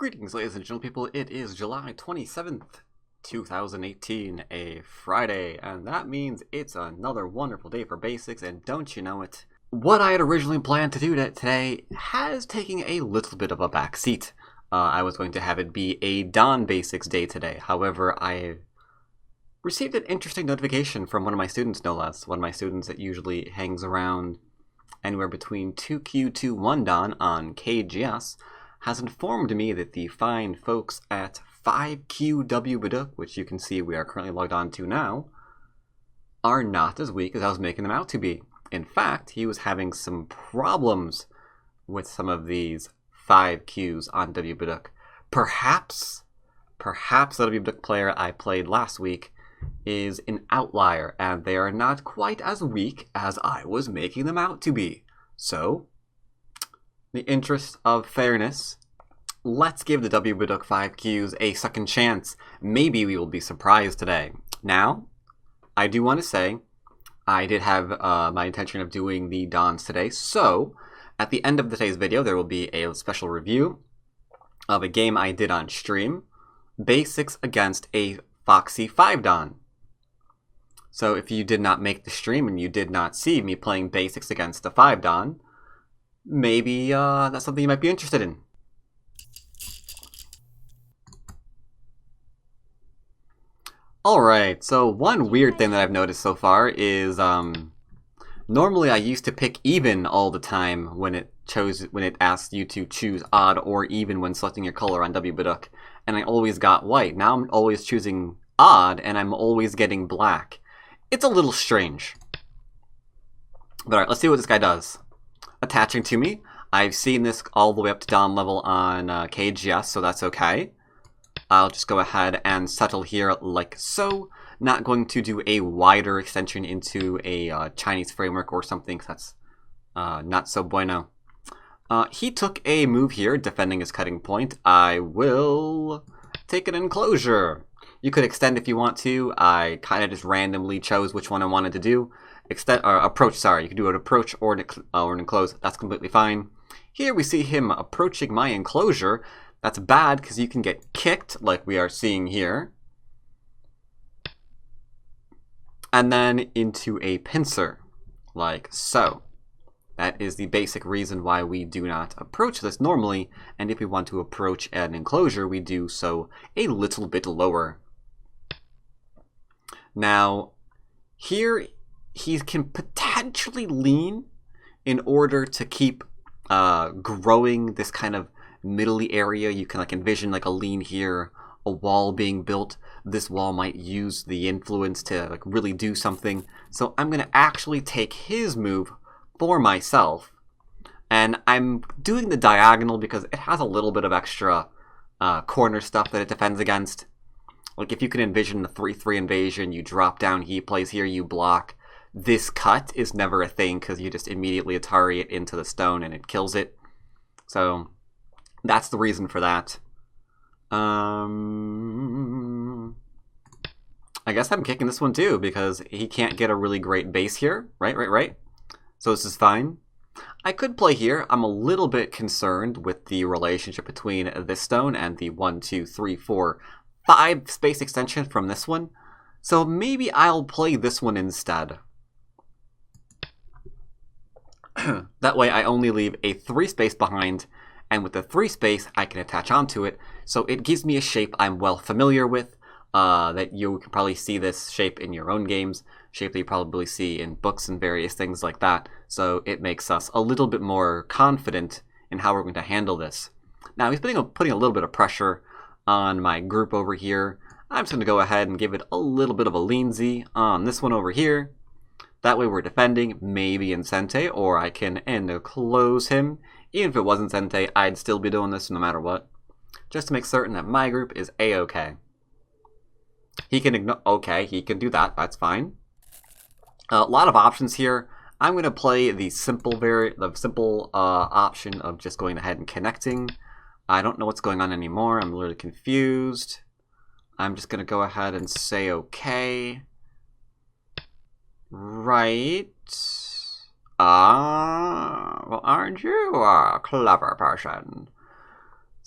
Greetings, ladies and gentlemen, people. It is July 27th, 2018, a Friday, and that means it's another wonderful day for basics, and don't you know it? What I had originally planned to do today has taken a little bit of a backseat. I was going to have it be a Dawn Basics day today. However, I received an interesting notification from one of my students, no less. One of my students that usually hangs around anywhere between 2Q to 1 Dawn on KGS, has informed me that the fine folks at 5Q WBaduk, which you can see we are currently logged on to now, are not as weak as I was making them out to be. In fact, he was having some problems with some of these 5Qs on WBaduk. Perhaps the WBaduk player I played last week is an outlier, and they are not quite as weak as I was making them out to be. So, in the interest of fairness, let's give the WBaduk 5Qs a second chance. Maybe we will be surprised today. Now, I do want to say, I did have my intention of doing the Dons today, so at the end of today's video, there will be a special review of a game I did on stream, Basics against a Foxy 5 Don. So if you did not make the stream and you did not see me playing Basics against the 5 Don, maybe that's something you might be interested in. Alright, so one weird thing that I've noticed so far is normally I used to pick even all the time when it asked you to choose odd or even when selecting your color on WBaduk, and I always got white. Now I'm always choosing odd and I'm always getting black. It's a little strange. But alright, let's see what this guy does. Attaching to me. I've seen this all the way up to Dawn level on KGS, so that's okay. I'll just go ahead and settle here like so. Not going to do a wider extension into a Chinese framework or something, 'cause that's not so bueno. He took a move here, defending his cutting point. I will take an enclosure. You could extend if you want to. I kind of just randomly chose which one I wanted to do. Approach, sorry. You could do an approach or an enclose. That's completely fine. Here we see him approaching my enclosure. That's bad because you can get kicked like we are seeing here. And then into a pincer, like so. That is the basic reason why we do not approach this normally. And if we want to approach an enclosure, we do so a little bit lower. Now, here he can potentially lean in order to keep growing this kind of middly area. You can like envision like a lean here, a wall being built. This wall might use the influence to like really do something. So I'm going to actually take his move for myself, and I'm doing the diagonal because it has a little bit of extra corner stuff that it defends against. Like if you can envision the 3-3 invasion, you drop down, he plays here, you block. This cut is never a thing because you just immediately Atari it into the stone and it kills it. So that's the reason for that. I guess I'm kicking this one too because he can't get a really great base here. Right. So this is fine. I could play here. I'm a little bit concerned with the relationship between this stone and the 1, 2, 3, 4, 5 space extension from this one. So maybe I'll play this one instead. That way I only leave a 3 space behind, and with the 3 space I can attach onto it, so it gives me a shape I'm well familiar with, that you can probably see this shape in your own games, shape that you probably see in books and various things like that, so it makes us a little bit more confident in how we're going to handle this. Now he's putting a little bit of pressure on my group over here. I'm just going to go ahead and give it a little bit of a lean-z on this one over here. That way we're defending, maybe in Sente, or I can enclose him. Even if it wasn't Sente, I'd still be doing this no matter what. Just to make certain that my group is A-okay. He can ignore, okay, he can do that, that's fine. A lot of options here. I'm going to play the simple option of just going ahead and connecting. I don't know what's going on anymore, I'm literally confused. I'm just going to go ahead and say okay. Right. Well, aren't you a clever person?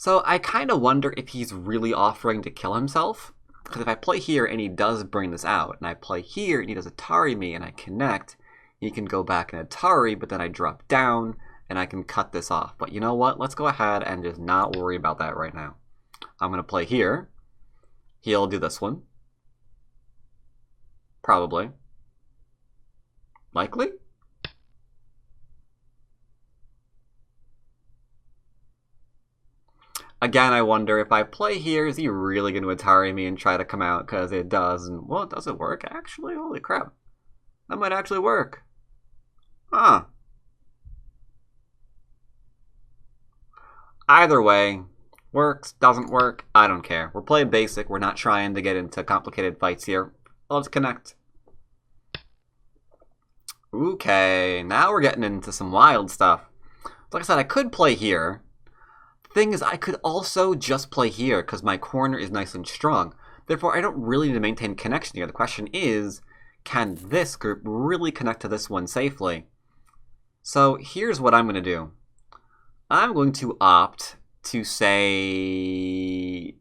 So I kind of wonder if he's really offering to kill himself. Because if I play here and he does bring this out, and I play here and he does Atari me and I connect, he can go back and Atari, but then I drop down and I can cut this off. But you know what? Let's go ahead and just not worry about that right now. I'm going to play here. He'll do this one. Probably. Likely? Again, I wonder if I play here, is he really going to Atari me and try to come out? Because it does. And, well, does it work, actually? Holy crap. That might actually work. Huh. Either way, works, doesn't work, I don't care. We're playing basic. We're not trying to get into complicated fights here. Let's connect. Okay, now we're getting into some wild stuff. Like I said, I could play here. Thing is, I could also just play here because my corner is nice and strong. Therefore, I don't really need to maintain connection here. The question is, can this group really connect to this one safely? So here's what I'm going to do. I'm going to opt to say...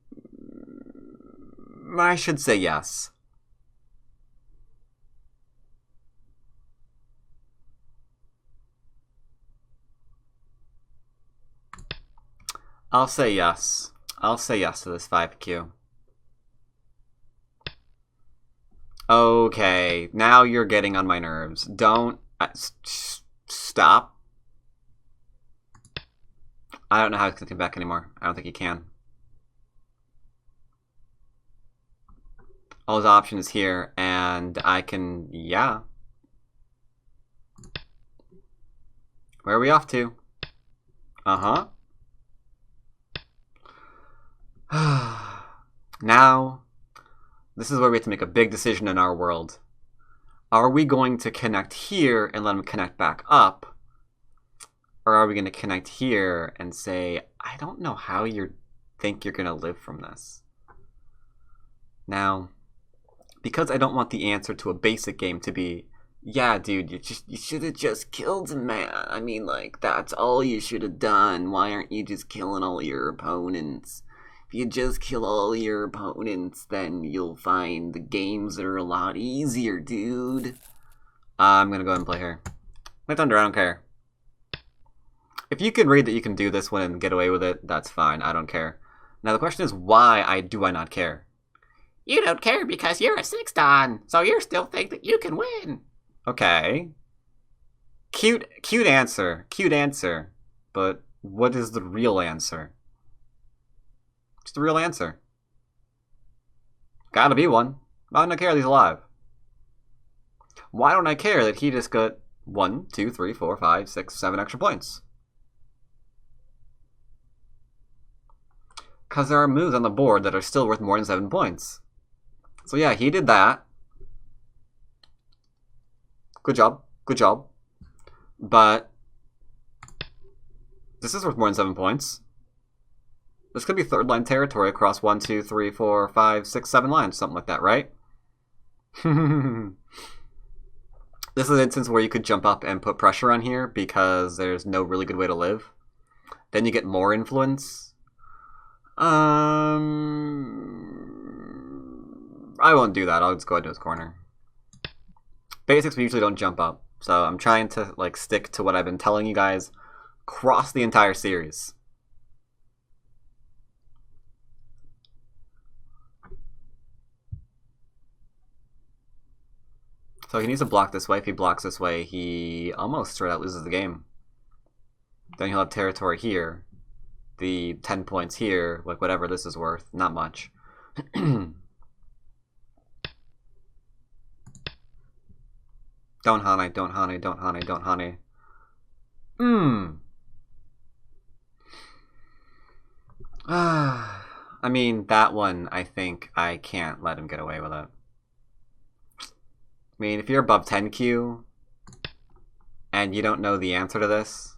I should say yes. I'll say yes. I'll say yes to this 5Q. Okay, now you're getting on my nerves. Don't... stop. I don't know how he's going to come back anymore. I don't think he can. All his options here, and I can... yeah. Where are we off to? Uh-huh. Now, this is where we have to make a big decision in our world. Are we going to connect here and let him connect back up? Or are we going to connect here and say, I don't know how you think you're going to live from this. Now, because I don't want the answer to a basic game to be, yeah, dude, you should have just killed him, man. I mean, like, that's all you should have done. Why aren't you just killing all your opponents? If you just kill all your opponents, then you'll find the games are a lot easier, dude. I'm gonna go ahead and play here. My Thunder, I don't care. If you can read that you can do this one and get away with it, that's fine. I don't care. Now the question is, why do I not care? You don't care because you're a 6-dan, so you still think that you can win. Okay. Cute answer. Cute answer. But what is the real answer? What's the real answer? Gotta be one. Why don't I care that he's alive? Why don't I care that he just got 1, 2, 3, 4, 5, 6, 7 extra points? Because there are moves on the board that are still worth more than 7 points. So yeah, he did that. Good job. Good job. But this is worth more than 7 points. This could be third line territory across 1, 2, 3, 4, 5, 6, 7 lines, something like that, right? This is an instance where you could jump up and put pressure on here because there's no really good way to live. Then you get more influence. I won't do that. I'll just go into his corner. Basics, we usually don't jump up. So I'm trying to like stick to what I've been telling you guys across the entire series. So he needs to block this way. If he blocks this way, he almost straight out loses the game. Then he'll have territory here. The 10 points here, like whatever this is worth. Not much. Don't honey, don't honey, don't honey, don't honey. I mean, that one, I think I can't let him get away with it. I mean, if you're above 10Q and you don't know the answer to this,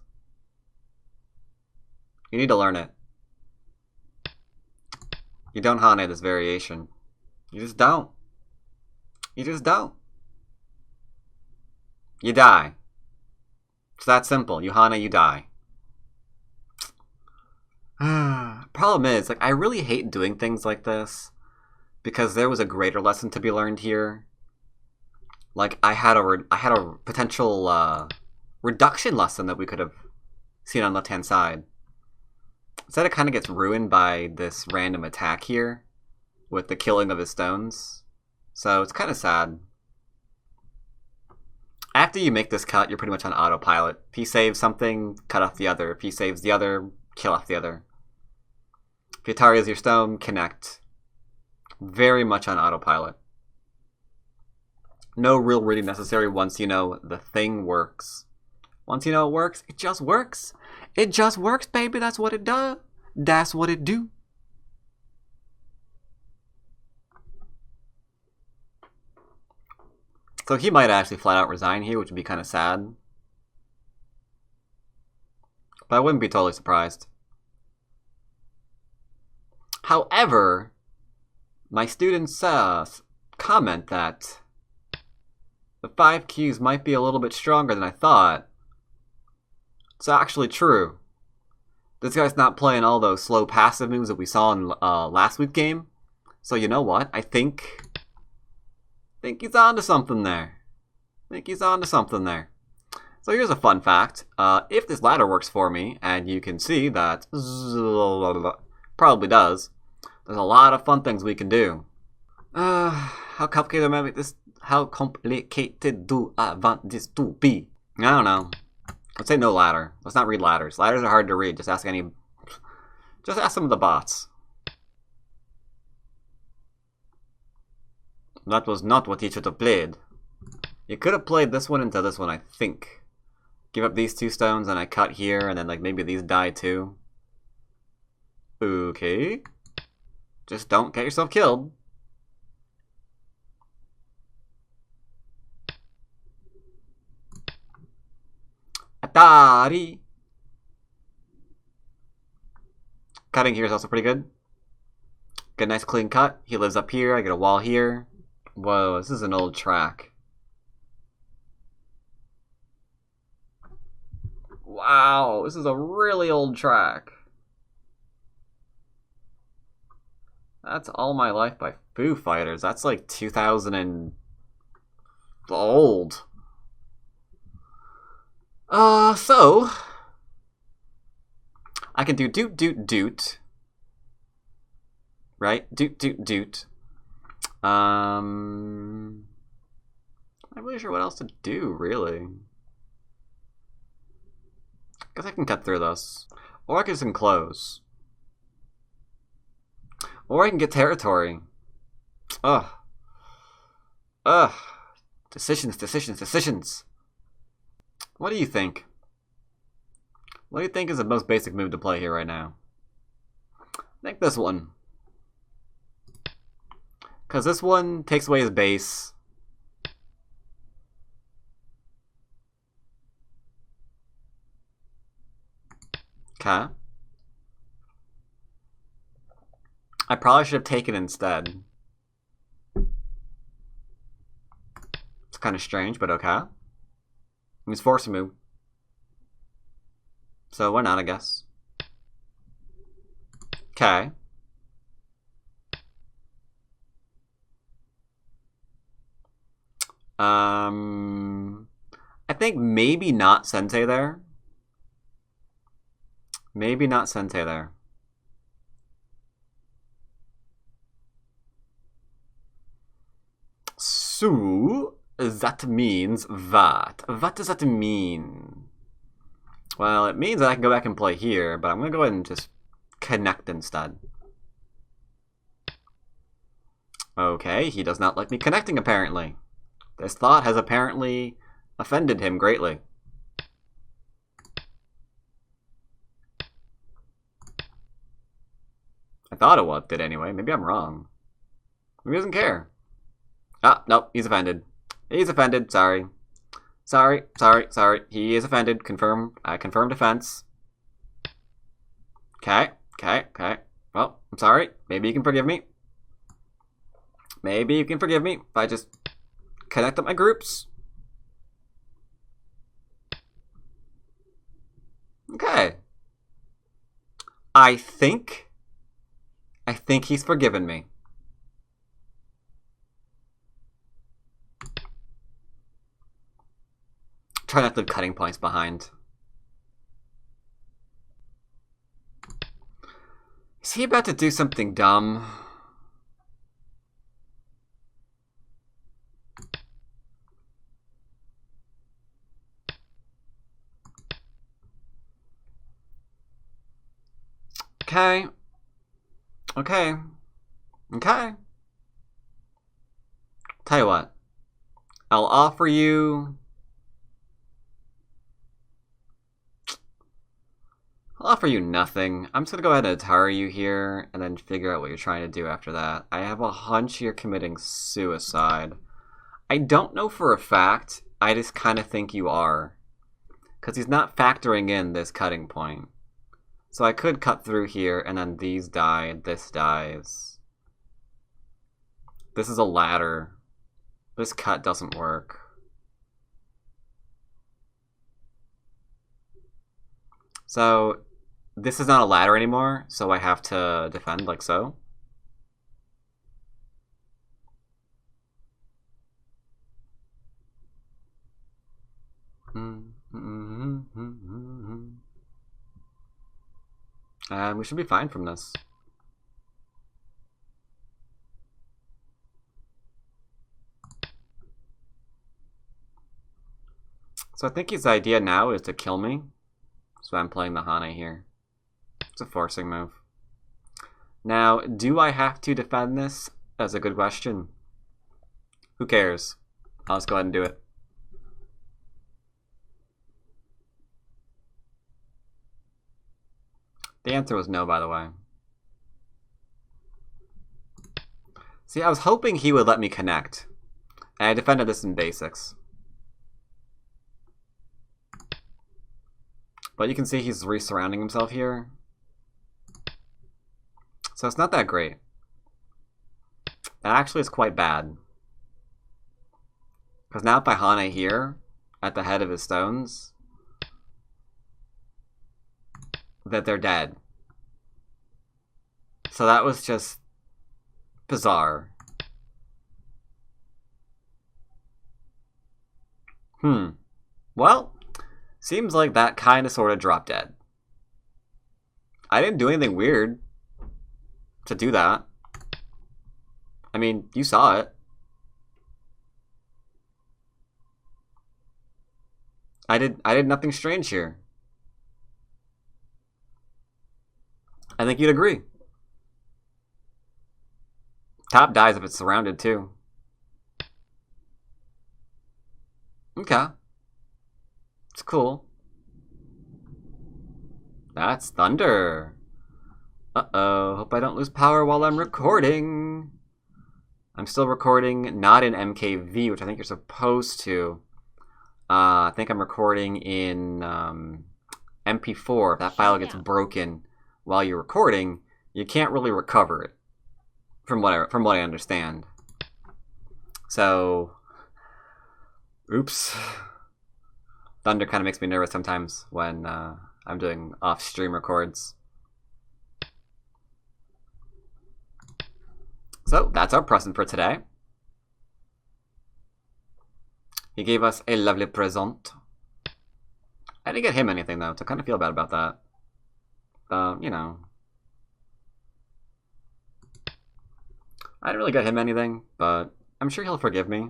you need to learn it. You don't hane this variation. You just don't. You just don't. You die. It's that simple. You hane, you die. Problem is, like, I really hate doing things like this because there was a greater lesson to be learned here. Like, I had a potential reduction lesson that we could have seen on the left-hand side. Instead, it kind of gets ruined by this random attack here with the killing of his stones. So it's kind of sad. After you make this cut, you're pretty much on autopilot. If he saves something, cut off the other. If he saves the other, kill off the other. If he targets your stone, connect. Very much on autopilot. No real reading necessary once you know the thing works. Once you know it works, it just works. It just works, baby. That's what it does. That's what it do. So he might actually flat out resign here, which would be kind of sad. But I wouldn't be totally surprised. However, my students comment that the 5 Qs might be a little bit stronger than I thought. It's actually true. This guy's not playing all those slow passive moves that we saw in last week's game. So you know what? I think he's onto something there. So here's a fun fact. If this ladder works for me, and you can see that probably does, there's a lot of fun things we can do. How complicated am I make this? How complicated do I want this to be? I don't know. Let's say no ladder. Let's not read ladders. Ladders are hard to read. Just ask some of the bots. That was not what he should have played. You could have played this one into this one, I think. Give up these 2 stones and I cut here and then like maybe these die too. Okay. Just don't get yourself killed. Atari! Cutting here is also pretty good. Get a nice clean cut. He lives up here. I get a wall here. Whoa, this is an old track. Wow, this is a really old track. That's All My Life by Foo Fighters. That's like 2000 and old. So I can do doot doot doot. Right? Doot doot doot. I'm not really sure what else to do, really. Guess I can cut through this. Or I can just enclose. Or I can get territory. Ugh. Ugh. Decisions. What do you think? What do you think is the most basic move to play here right now? I think this one. Because this one takes away his base. Okay. I probably should have taken it instead. It's kind of strange, but okay. He's forcing me. So why not, I guess. Okay. I think maybe not Sensei there. Maybe not Sensei there. So that means what? What does that mean? Well, it means that I can go back and play here, but I'm going to go ahead and just connect instead. Okay, he does not like me connecting, apparently. This thought has apparently offended him greatly. I thought it did anyway. Maybe I'm wrong. Maybe he doesn't care. Ah, nope, he's offended. He's offended, sorry. Sorry. He is offended. Confirmed offense. Okay. Well, I'm sorry. Maybe you can forgive me. If I just connect up my groups. Okay. I think I think he's forgiven me. Try not to leave cutting points behind. Is he about to do something dumb? Okay. Okay. Okay. Tell you what. I'll offer you... I'll offer you nothing. I'm just gonna go ahead and attire you here, and then figure out what you're trying to do after that. I have a hunch you're committing suicide. I don't know for a fact. I just kind of think you are. Because he's not factoring in this cutting point. So I could cut through here, and then these die, this dies. This is a ladder. This cut doesn't work. So, this is not a ladder anymore, so I have to defend like so. And we should be fine from this. So I think his idea now is to kill me. So I'm playing the Hane here. It's a forcing move. Now, do I have to defend this? That's a good question. Who cares? I'll just go ahead and do it. The answer was no, by the way. See, I was hoping he would let me connect. And I defended this in basics. But you can see he's re-surrounding himself here. So it's not that great. That actually is quite bad. Because now if I Hane here, at the head of his stones, that they're dead. So that was just bizarre. Well, seems like that kind of sort of dropped dead. I didn't do anything weird to do that. I mean, you saw it. I did nothing strange here. I think you'd agree. Top dies if it's surrounded too. Okay. It's cool. That's thunder. Uh-oh. Hope I don't lose power while I'm recording. I'm still recording, not in MKV, which I think you're supposed to. I think I'm recording in MP4. If that file gets broken while you're recording, you can't really recover it, from what I understand. So, oops. Thunder kind of makes me nervous sometimes when I'm doing off-stream records. So, that's our present for today. He gave us a lovely present. I didn't get him anything, though, so I kind of feel bad about that. You know. I didn't really get him anything, but I'm sure he'll forgive me.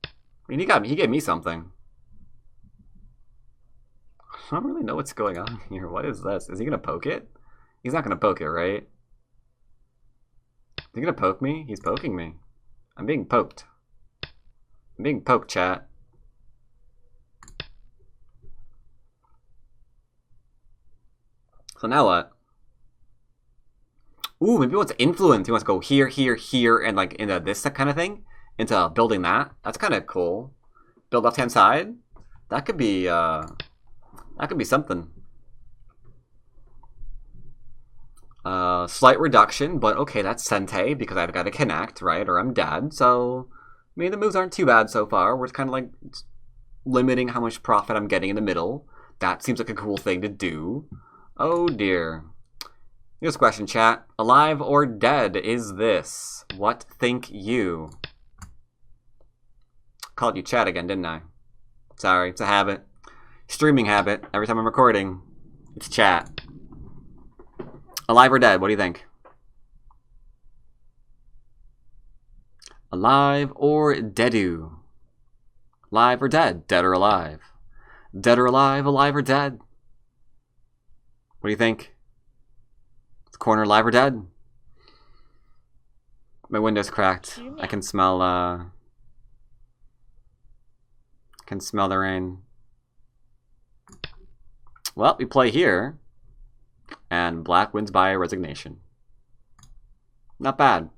I mean, he gave me something. I don't really know what's going on here. What is this? Is he gonna poke it? He's not gonna poke it, right? Is he gonna poke me? He's poking me. I'm being poked. I'm being poked, chat. So now what? Ooh, maybe he wants to influence. He wants to go here, here, here, and like into this kind of thing. Into building that. That's kind of cool. Build left-hand side. That could be something. Slight reduction, but okay, that's Sente, because I've got to connect, right, or I'm dead. So, I mean, the moves aren't too bad so far. We're kind of like limiting how much profit I'm getting in the middle. That seems like a cool thing to do. Oh dear. Here's a question, chat. Alive or dead is this? What think you? Called you chat again, didn't I? Sorry, it's a habit. Streaming habit. Every time I'm recording, it's chat. Alive or dead, what do you think? Alive or deadu? Alive or dead? Dead or alive? Dead or alive? Alive or dead? What do you think? Is the corner alive or dead? My window's cracked. I can smell the rain. Well, we play here, and black wins by resignation. Not bad.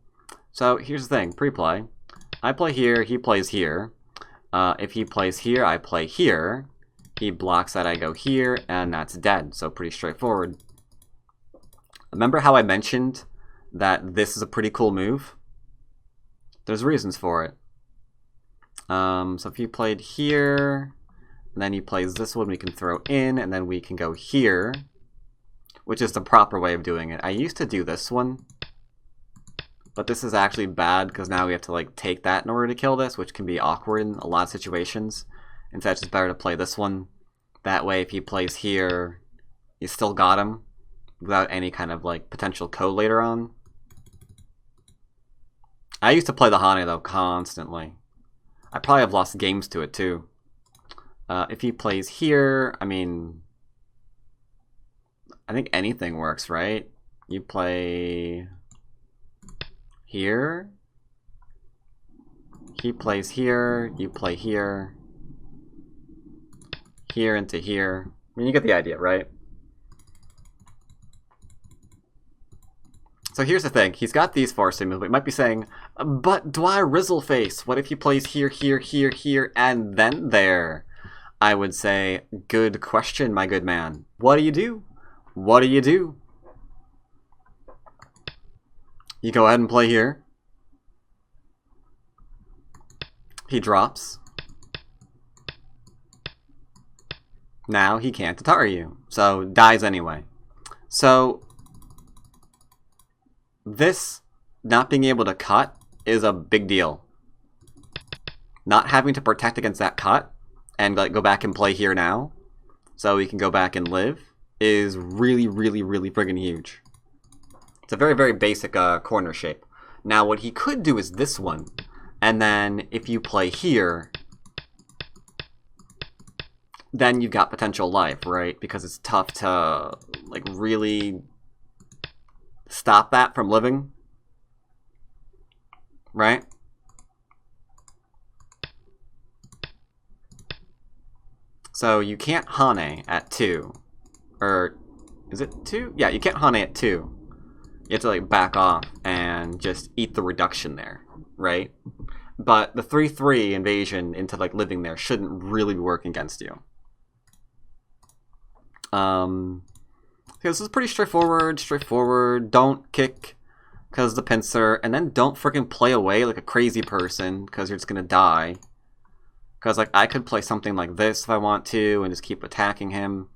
So here's the thing, pre-play. I play here, he plays here. If he plays here, I play here. He blocks that, I go here, and that's dead. So pretty straightforward. Remember how I mentioned that this is a pretty cool move? There's reasons for it. So if he played here, and then he plays this one, we can throw in, and then we can go here, which is the proper way of doing it. I used to do this one, but this is actually bad because now we have to like take that in order to kill this, which can be awkward in a lot of situations. Instead, it's just better to play this one. That way, if he plays here, you still got him without any kind of like potential code later on. I used to play the Hane though constantly. I probably have lost games to it too. If he plays here, I mean, I think anything works, right? You play here, he plays here, you play here, here into here. I mean, you get the idea, right? So here's the thing, he's got these forcing moves, but he might be saying, but Dwyrin, what if he plays here, here, here, here, and then there? I would say, good question, my good man. What do you do? What do you do? You go ahead and play here. He drops. Now he can't Tatari you, so dies anyway. So this not being able to cut is a big deal. Not having to protect against that cut and like go back and play here now, so we can go back and live, is really, really, really friggin' huge. It's a very, very basic corner shape. Now what he could do is this one, and then if you play here, then you've got potential life, right? Because it's tough to like really stop that from living, right? So you can't Hane at 2. Or, is it 2? Yeah, you can't Hane at 2. You have to like back off and just eat the reduction there, right? But the 3-3 invasion into like living there shouldn't really be working against you. This is pretty straightforward. Don't kick because the pincer, and then don't freaking play away like a crazy person because you're just gonna die. Because like I could play something like this if I want to and just keep attacking him.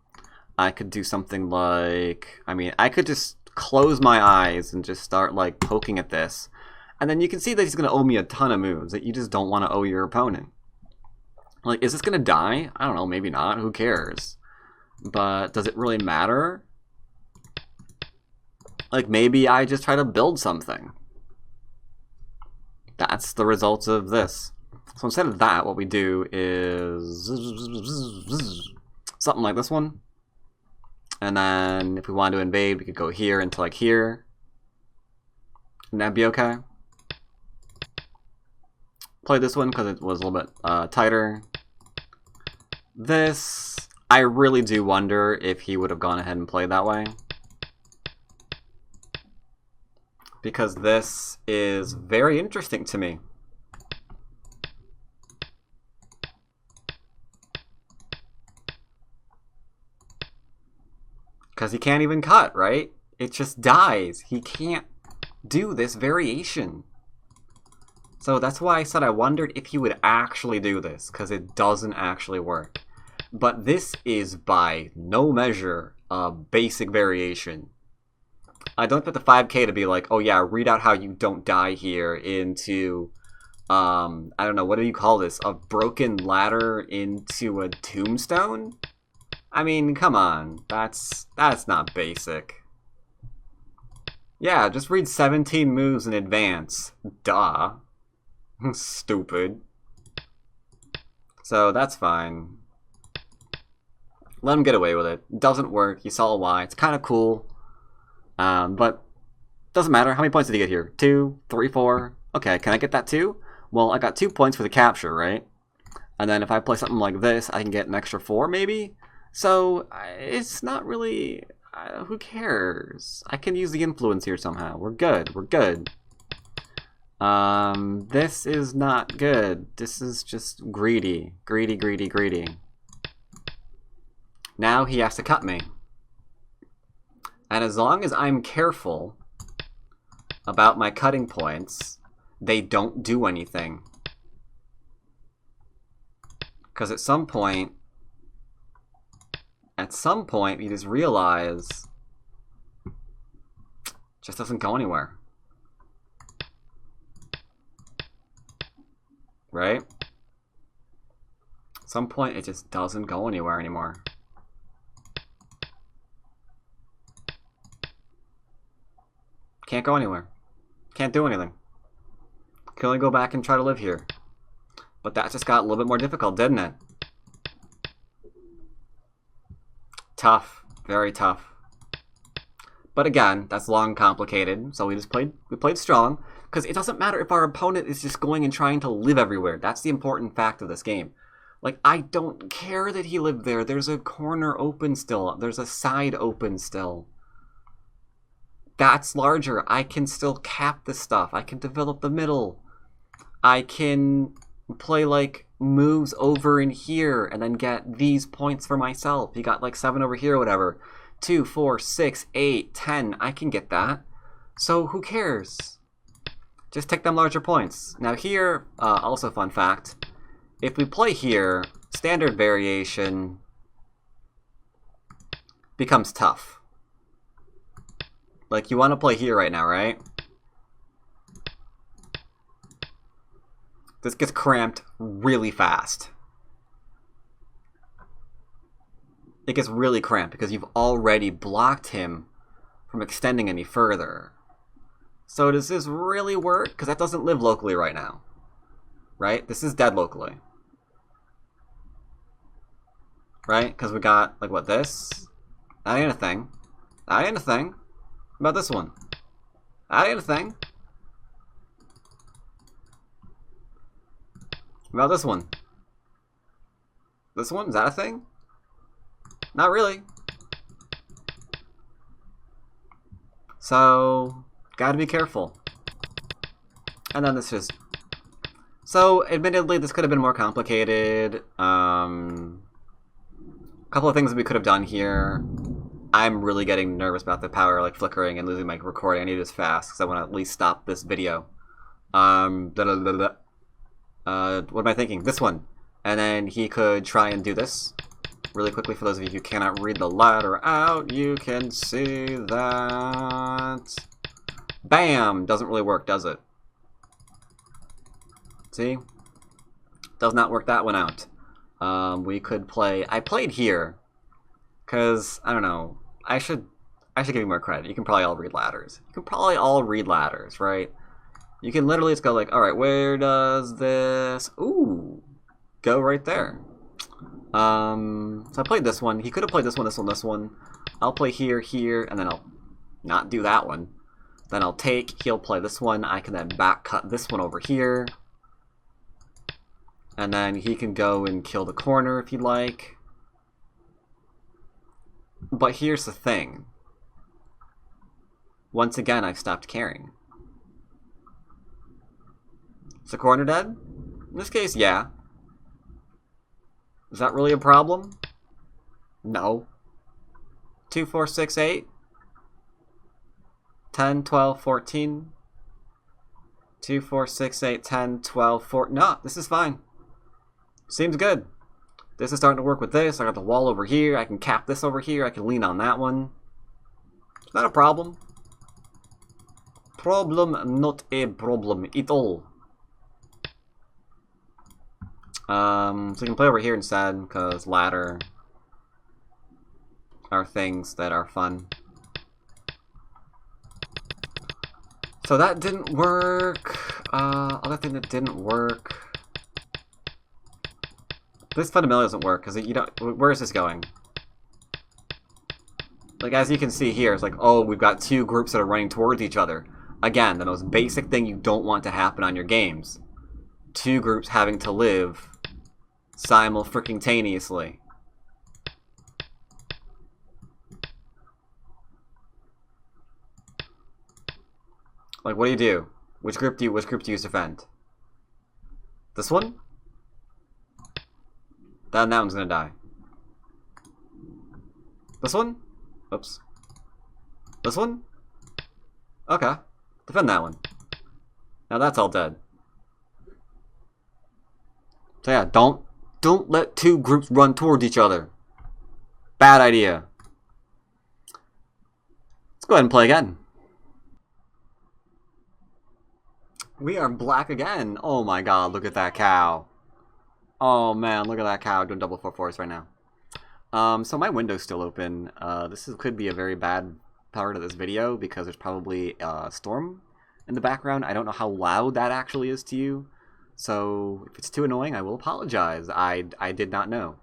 I could do something like, I mean, I could just close my eyes and just start like poking at this. And then you can see that he's going to owe me a ton of moves that you just don't want to owe your opponent. Like, is this going to die? I don't know, maybe not. Who cares? But does it really matter? Like, maybe I just try to build something. That's the results of this. So instead of that, what we do is something like this one. And then if we want to invade, we could go here into like here. And that'd be okay. Play this one because it was a little bit tighter. This, I really do wonder if he would have gone ahead and played that way. Because this is very interesting to me. Because he can't even cut, right? It just dies. He can't do this variation. So that's why I said I wondered if he would actually do this, because it doesn't actually work. But this is by no measure basic variation. I don't expect the 5K to be like, oh yeah, read out how you don't die here into, I don't know, what do you call this? A broken ladder into a tombstone? I mean, come on. That's not basic. Yeah, just read 17 moves in advance. Duh. Stupid. So that's fine. Let him get away with it. Doesn't work. You saw why. It's kind of cool. But doesn't matter. How many points did he get here? 2, 3, 4. Okay, can I get that too? Well, I got 2 points for the capture, right? And then if I play something like this, I can get an extra 4 maybe? So it's not really... who cares? I can use the influence here somehow. We're good. We're good. This is not good. This is just greedy. Greedy, greedy, greedy. Now he has to cut me. And as long as I'm careful about my cutting points, they don't do anything. Because at some point, you just realize it just doesn't go anywhere. Right? At some point, it just doesn't go anywhere anymore. Can't go anywhere. Can't do anything. Can only go back and try to live here. But that just got a little bit more difficult, didn't it? Tough. Very tough. But again, that's long and complicated, so we played strong. Because it doesn't matter if our opponent is just going and trying to live everywhere. That's the important fact of this game. Like, I don't care that he lived there. There's a corner open still. There's a side open still. That's larger. I can still cap the stuff. I can develop the middle. I can play, like, moves over in here and then get these points for myself. You got, like, 7 over here or whatever. 2, 4, 6, 8, 10. I can get that. So who cares? Just take them larger points. Now here, also fun fact, if we play here, standard variation becomes tough. Like, you want to play here right now, right? This gets cramped really fast. It gets really cramped because you've already blocked him from extending any further. So does this really work? Because that doesn't live locally right now. Right? This is dead locally. Right? Because we got, like, what, this? That ain't a thing. That ain't a thing. What about this one? That ain't a thing. What about this one? This one? Is that a thing? Not really. So... gotta be careful. And then this just... So, admittedly, this could have been more complicated. A couple of things that we could have done here. I'm really getting nervous about the power, like, flickering and losing my recording. I need this fast, because I want to at least stop this video. What am I thinking? This one. And then he could try and do this. Really quickly, for those of you who cannot read the ladder out, you can see that... Bam! Doesn't really work, does it? See? Does not work that one out. We could play... I played here. Because, I don't know. I should give you more credit. You can probably all read ladders. You can probably all read ladders, right? You can literally just go like, alright, where does this... Ooh! Go right there. So I played this one. He could have played this one, this one, this one. I'll play here, here, and then I'll not do that one. Then I'll take, he'll play this one, I can then back cut this one over here. And then he can go and kill the corner if he'd like. But here's the thing. Once again, I've stopped caring. Is the corner dead? In this case, yeah. Is that really a problem? No. 2, 4, 6, 8. 10, 12, 14. 2, 4, 6, 8, 10, 12, 14. No, this is fine. Seems good. This is starting to work with this. I got the wall over here. I can cap this over here. I can lean on that one. It's not a problem. Problem, not a problem at all. So you can play over here instead, because ladder are things that are fun. So that didn't work. Other thing that didn't work. This fundamentally doesn't work because you don't. Where is this going? Like as you can see here, it's like, oh, we've got two groups that are running towards each other. Again, the most basic thing you don't want to happen on your games: two groups having to live simultaneously. Like, what do? Which group do you defend? This one? Then that one's gonna die. This one? Oops. This one? Okay. Defend that one. Now that's all dead. So yeah, don't let two groups run towards each other. Bad idea. Let's go ahead and play again. We are black again. Oh my god, look at that cow. Oh man, look at that cow doing double 4/4s right now. So my window's still open. Could be a very bad part of this video because there's probably a storm in the background. I don't know how loud that actually is to you. So if it's too annoying, I will apologize. I did not know.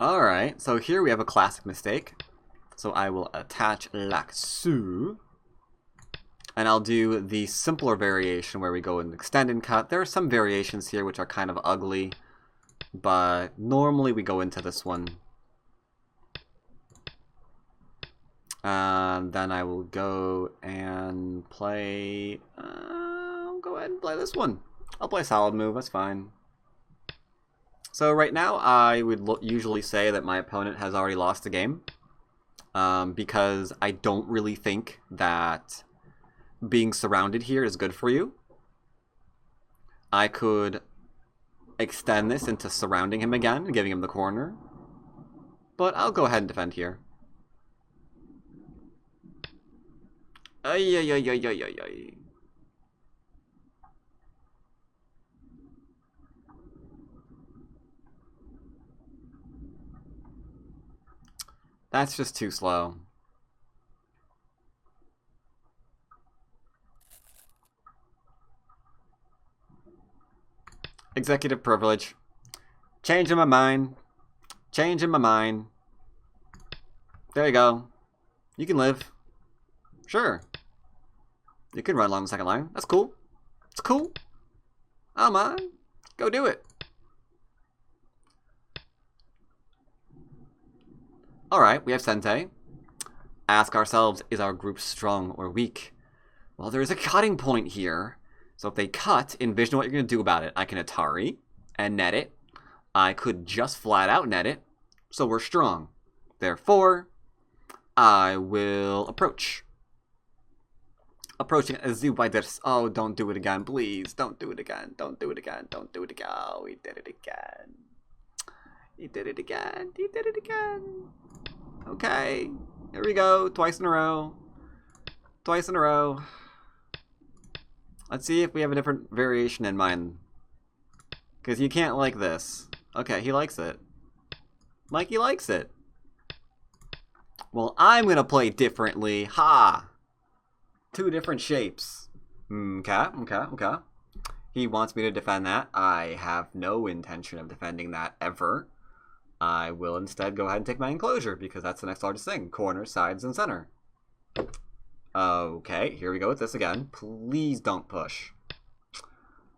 Alright, so here we have a classic mistake. So I will attach like so. And I'll do the simpler variation where we go and extend and cut. There are some variations here which are kind of ugly, but normally we go into this one. Then I will go and play... I'll go ahead and play this one. I'll play solid move, that's fine. So right now I would usually say that my opponent has already lost the game. Because I don't really think that being surrounded here is good for you. I could extend this into surrounding him again and giving him the corner. But I'll go ahead and defend here. Ay, ay, ay, ay, ay, ay, ay. That's just too slow. Executive privilege. Changing my mind. Changing my mind. There you go. You can live. Sure. You can run along the second line. That's cool. It's cool. I don't mind. Go do it. Alright, we have Sente. Ask ourselves, is our group strong or weak? Well, there is a cutting point here. So if they cut, envision what you're going to do about it. I can Atari and net it. I could just flat out net it. So we're strong. Therefore, I will approach. Approaching as WBaduk. Oh, don't do it again, please. Don't do it again. Don't do it again. Don't do it again. Oh, he did it again. He did it again. He did it again. Okay. Here we go. Twice in a row. Twice in a row. Let's see if we have a different variation in mind. Because you can't like this. Okay, he likes it. Mikey likes it. Well, I'm going to play differently. Ha! Two different shapes. Okay. He wants me to defend that. I have no intention of defending that ever. I will instead go ahead and take my enclosure because that's the next largest thing. Corners, sides, and center. Okay, here we go with this again. Please don't push.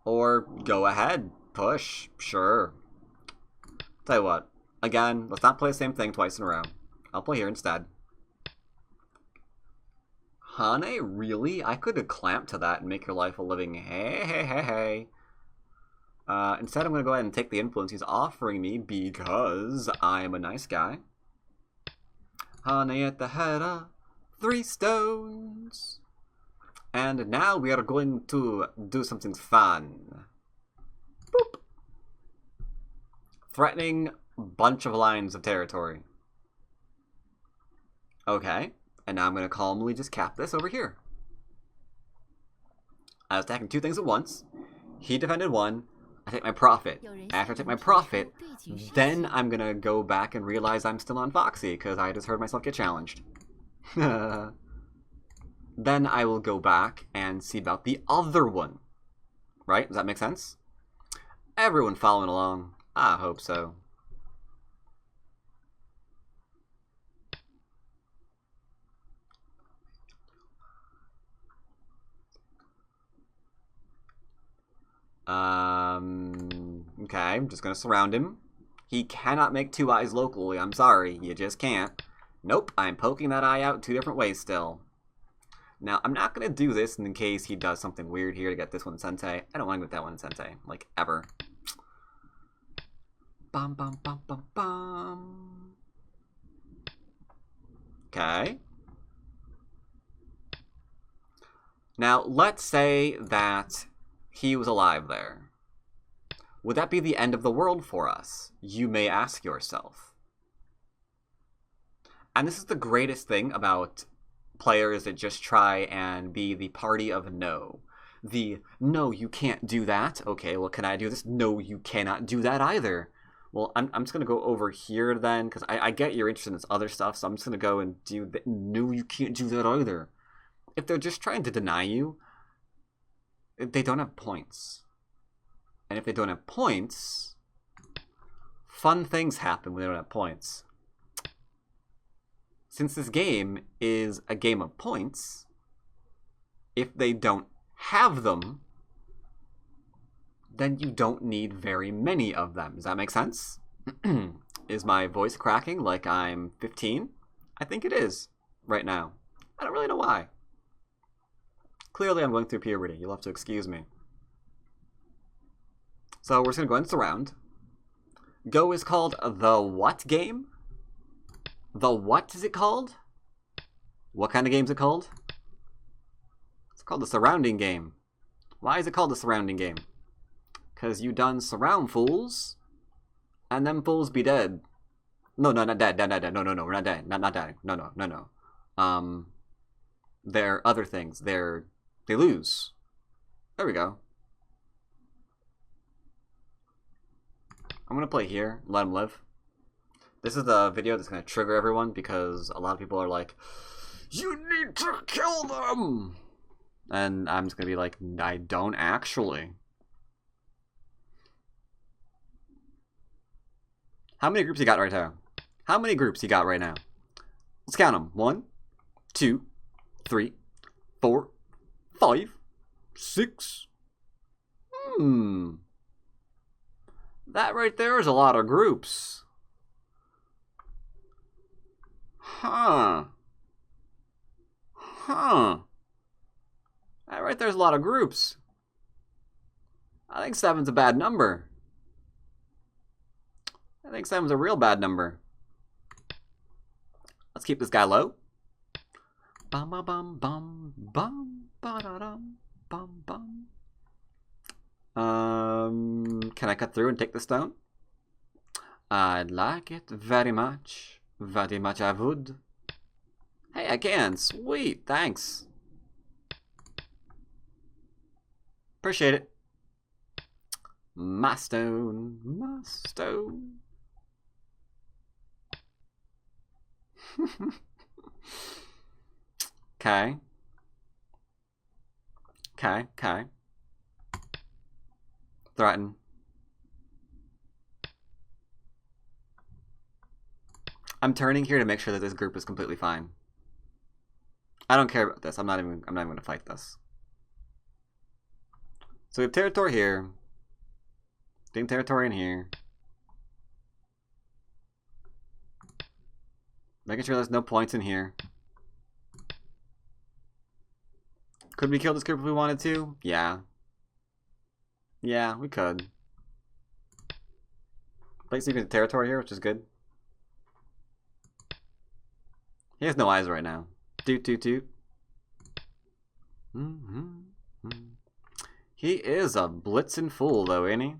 Or go ahead. Push. Sure. Tell you what. Again, let's not play the same thing twice in a row. I'll play here instead. Hane? Really? I could have clamped to that and make your life a living hey. Instead, I'm going to go ahead and take the influence he's offering me because I am a nice guy. Hane at the head of 3 stones. And now we are going to do something fun. Threatening bunch of lines of territory. Okay, and now I'm going to calmly just cap this over here. I was attacking two things at once. He defended one. I take my profit. After I take my profit, then I'm going to go back and realize I'm still on Foxy because I just heard myself get challenged. Then I will go back and see about the other one. Right? Does that make sense? Everyone following along? I hope so. Okay, I'm just gonna surround him. He cannot make two eyes locally, I'm sorry, you just can't. Nope, I'm poking that eye out two different ways still. Now, I'm not gonna do this in case he does something weird here to get this one Sensei. I don't want to get that one Sensei, like, ever. Bum bum bum bum bum. Okay. Now, let's say that he was alive there. Would that be the end of the world for us? You may ask yourself. And this is the greatest thing about players that just try and be the party of no. The, no, you can't do that. Okay, well, can I do this? No, you cannot do that either. Well, I'm just going to go over here then, because I get you're interested in this other stuff, so I'm just going to go and do that. No, you can't do that either. If they're just trying to deny you, they don't have points. And if they don't have points, fun things happen when they don't have points. Since this game is a game of points, if they don't have them, then you don't need very many of them. Does that make sense? Is my voice cracking like I'm 15? I think it is right now. I don't really know why. Clearly I'm going through puberty. You'll have to excuse me. So we're just going to go and surround. Go is called the what game? The what is it called? What kind of game is it called? It's called the surrounding game. Why is it called the surrounding game? Because you done surround fools, and them fools be dead. No, not dead, not dead. No, we're not dead. Not dying. No. They're other things. They lose. There we go. I'm going to play here, let them live. This is the video that's going to trigger everyone because a lot of people are like, you need to kill them! And I'm just going to be like, I don't actually. How many groups you got right now? How many groups you got right now? Let's count them. 1, 2, 3, 4, 5, 6. That right there is a lot of groups. Huh. That right there's a lot of groups. I think 7's a bad number. I think 7's a real bad number. Let's keep this guy low. Bum bum bum bum bum ba da dum bum bum. Can I cut through and take the stone? I'd like it very much. Very much I would. Hey, I can. Sweet. Thanks. Appreciate it. My stone. My stone. Okay. Okay. Threaten. I'm turning here to make sure that this group is completely fine. I don't care about this. I'm not even going to fight this. So we have territory here. Getting territory in here. Making sure there's no points in here. Could we kill this group if we wanted to? Yeah. Yeah, we could. Place even territory here, which is good. He has no eyes right now. Toot. He is a blitzing fool, though, ain't he?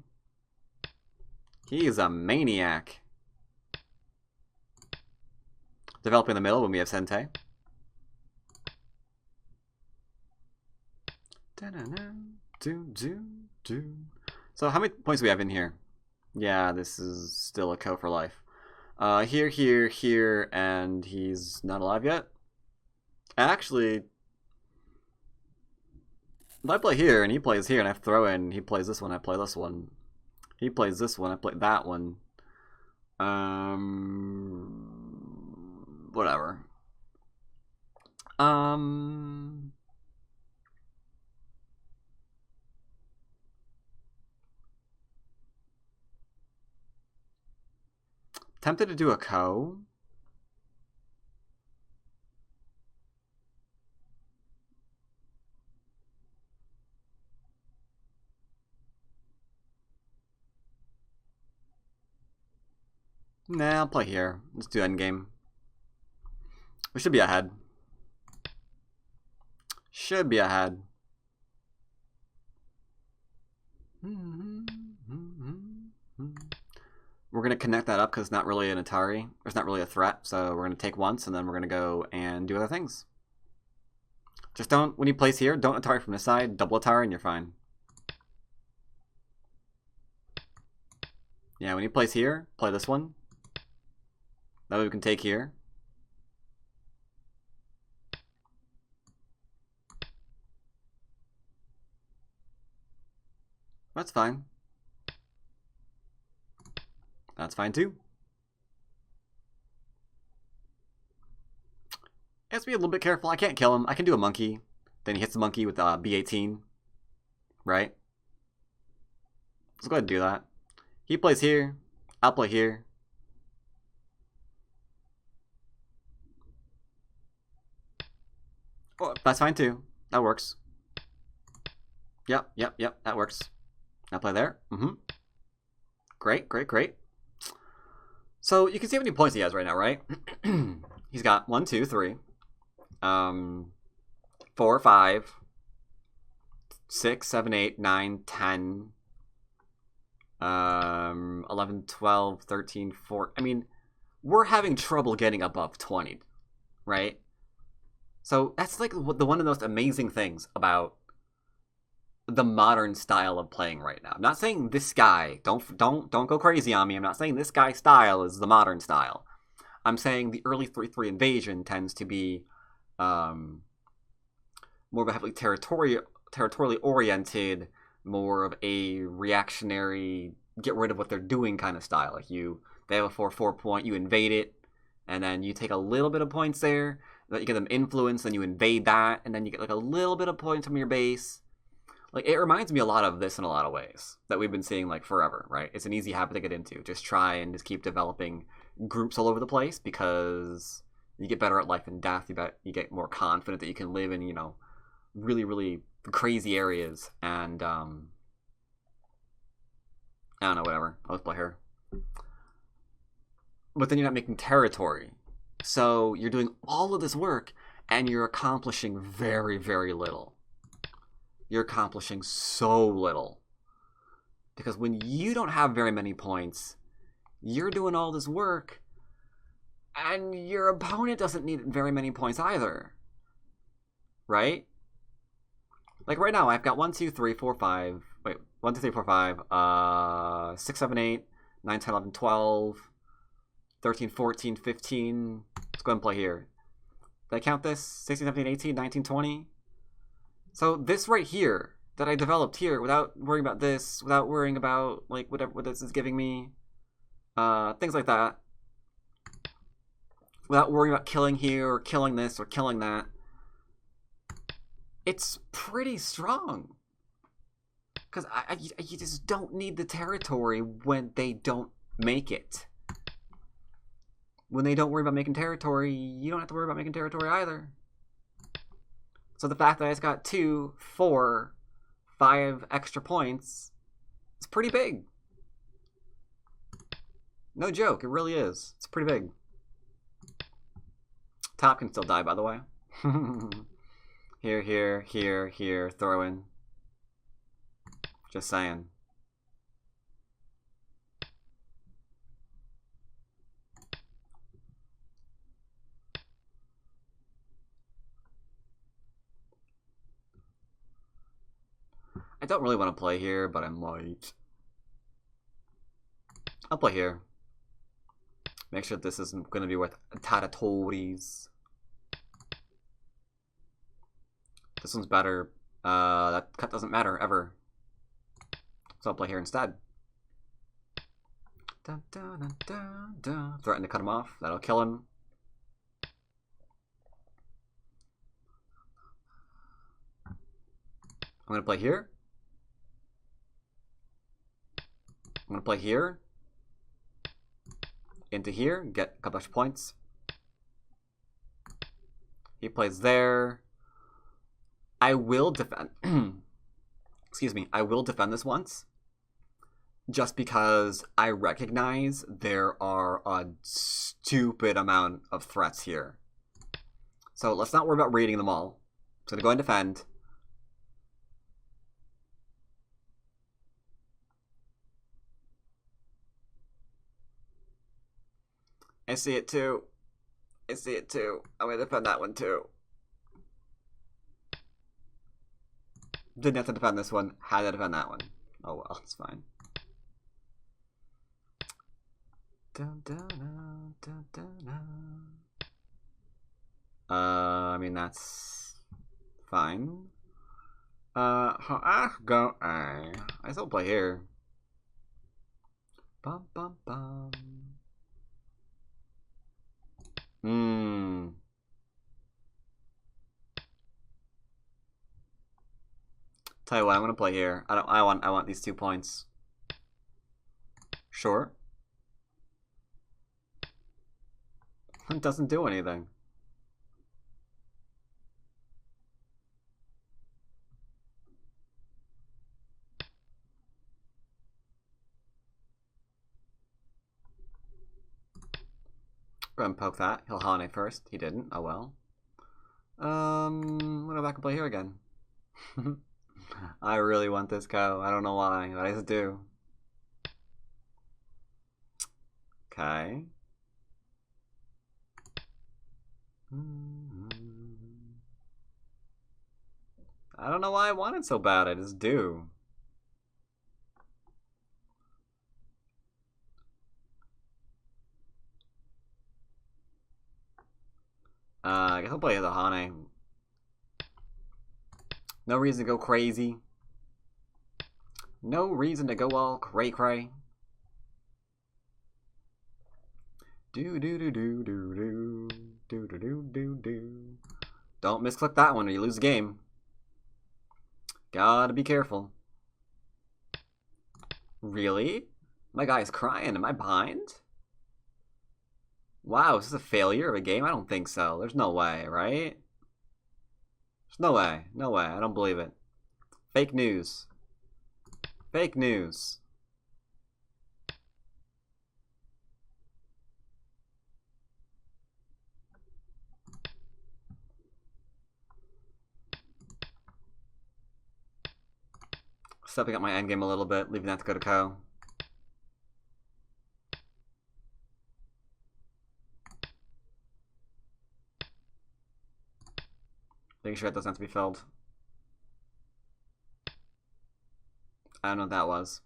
He is a maniac. Developing in the middle when we have Sente. So how many points do we have in here? Yeah, this is still a Ko for life. Here, here, here, and he's not alive yet? Actually, if I play here and he plays here and I throw in, he plays this one, I play this one. He plays this one, I play that one. Whatever. Tempted to do a Ko. Nah, I'll play here. Let's do endgame. We should be ahead. Should be ahead. We're going to connect that up because it's not really an Atari. It's not really a threat. So we're going to take once and then we're going to go and do other things. Just don't, when he plays here, don't Atari from this side. Double Atari and you're fine. Yeah, when he plays here, play this one. That way we can take here. That's fine. That's fine too. Has to be a little bit careful. I can't kill him. I can do a monkey. Then he hits the monkey with B18. Right? Let's go ahead and do that. He plays here. I'll play here. Oh, that's fine too. That works. Yep, yep, yep. That works. I'll play there. Great, great, great. So you can see how many points he has right now, right? He's got 1, 2, 3, 4, 5, 6, 7, 8, 9, 10, 11, 12, 13, 14. I mean, we're having trouble getting above 20, right? So that's like the one of the most amazing things about the modern style of playing right now. I'm not saying this guy, don't go crazy on me. I'm not saying this guy's style is the modern style. I'm saying the early 3-3 invasion tends to be more of a heavily territorially oriented, more of a reactionary, get rid of what they're doing kind of style. Like they have a 4-4 point, you invade it, and then you take a little bit of points there, you get them influence, then you invade that, and then you get like a little bit of points from your base. Like, it reminds me a lot of this in a lot of ways that we've been seeing like forever, right? It's an easy habit to get into. Just try and just keep developing groups all over the place because you get better at life and death. You get more confident that you can live in, you know, really, really crazy areas. And I don't know, whatever. I'll just play here. But then you're not making territory. So you're doing all of this work and you're accomplishing very, very little. You're accomplishing so little. Because when you don't have very many points, you're doing all this work, and your opponent doesn't need very many points either. Right? Like right now, I've got 1, 2, 3, 4, 5. Wait, 1, 2, 3, 4, 5. 6, 7, 8, 9, 10, 11, 12, 13, 14, 15. Let's go ahead and play here. Did I count this? 16, 17, 18, 19, 20. So this right here that I developed here without worrying about this, without worrying about like what this is giving me, things like that, without worrying about killing here or killing this or killing that, it's pretty strong. Because you just don't need the territory when they don't make it. When they don't worry about making territory, you don't have to worry about making territory either. So the fact that I just got 2, 4, 5 extra points is pretty big. No joke, it really is. It's pretty big. Top can still die, by the way. Here, here, here, here, throw in. Just saying. I don't really want to play here, but I might. I'll play here. Make sure this isn't going to be worth territories. This one's better. That cut doesn't matter, ever. So I'll play here instead. Dun, dun, dun, dun, dun. Threaten to cut him off. That'll kill him. I'm going to play here. I'm going to play here. Into here. Get a couple extra points. He plays there. I will defend. Excuse me. I will defend this once. Just because I recognize there are a stupid amount of threats here. So let's not worry about reading them all. I'm going to go and defend. I see it too. I see it too. I'm going to defend that one too. Didn't have to defend this one. Had to defend that one. Oh well, it's fine. Dun, dun, dun, dun, dun, dun. I mean, that's fine. Go. I still play here. Bum, bum, bum. Tell you what, I'm gonna play here. I want these 2 points. Sure. It doesn't do anything. Go ahead and poke that. He'll Hane first. He didn't. Oh well. I'm gonna go back and play here again. I really want this go. I don't know why, but I just do. Okay. I don't know why I want it so bad. I just do. I guess I'll play the Hane. No reason to go crazy. No reason to go all cray-cray. Do-do-do-do-do-do. Do-do-do-do-do. Don't misclick that one or you lose the game. Gotta be careful. Really? My guy's crying. Am I behind? Wow, is this a failure of a game? I don't think so. There's no way, right? There's no way. No way. I don't believe it. Fake news. Fake news. Stepping up my endgame a little bit, leaving that to go to Ko. Making sure it doesn't have to be filled. I don't know what that was.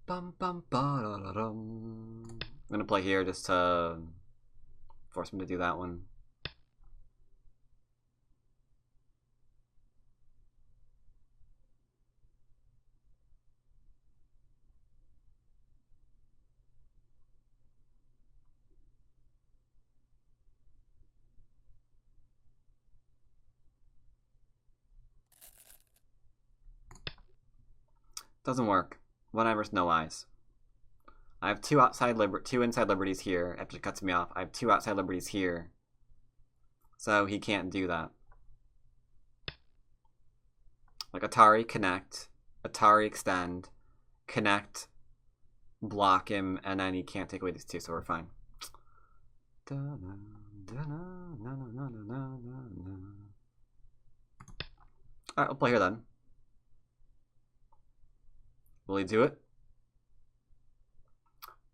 Bum, bum, ba, da, da, dum. I'm gonna play here just to force him to do that one. Doesn't work. One eye versus no eyes. I have two inside liberties here. After it cuts me off, I have 2 outside liberties here. So he can't do that. Like Atari connect, Atari extend, connect, block him, and then he can't take away these 2, so we're fine. Alright, I'll play here then. Will he do it?